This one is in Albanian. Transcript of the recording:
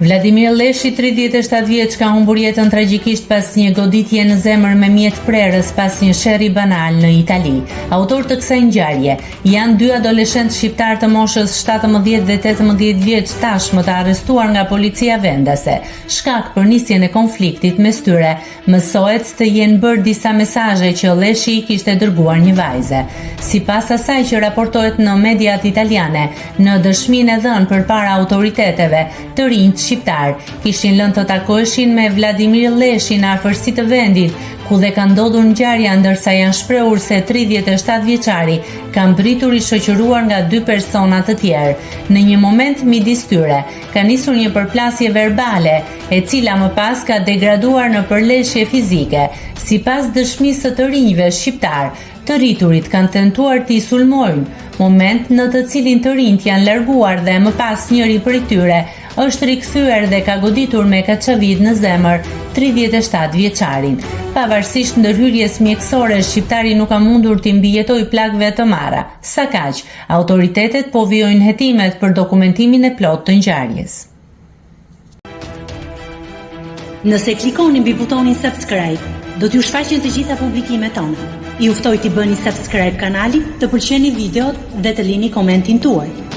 Vladimir Leshi, 37 vjeç, ka humbur jetën tragjikisht pas një goditje në zemër me mjet prerës pas një sherri banal në Itali. Autor të kësaj ngjarje janë dy adoleshentë shqiptar të moshës 17 dhe 18 vjeç, tashmë të arrestuar nga policia vendase. Shkak për nisjen e konfliktit mes tyre mësohet të jenë bërë disa mesazhe që Leshi i kishte dërguar një vajze. Sipas asaj që raportohet në mediat italiane, në dëshminë e dhënë përpara autoriteteve, të rinjt shqiptar kishin lënë të takoheshin me Vladimir Leshi në afërsi të vendit ku dhe ka ndodhur ngjarja, ndërsa janë shprehur se 37 vjeçari ka mbritur i shoqëruar nga dy persona të tjerë. Në një moment midis tyre ka nisur një përplasje verbale, e cila më pas ka degraduar në përleshje fizike. Sipas dëshmisë të rinjve shqiptar, të rriturit kanë tentuar t'i sulmojnë, moment në të cilin të rinjt janë larguar dhe më pas njëri prej tyre është rikthyer dhe ka goditur me kaçavit në zemër 37 vjeçarin. Pavarësisht ndërhyrjes mjekësore, shqiptari nuk ka mundur t'i mbijetojë plagëve të marra. Sa kaq, autoritetet po vijojnë hetimet për dokumentimin e plotë të ngjarjes. Nëse klikoni mbi butonin subscribe, do t'ju shfaqen të gjitha publikimet tona. Ju ftoj t'i bëni subscribe kanalit, të pëlqeni videot dhe të lini komentin tuaj.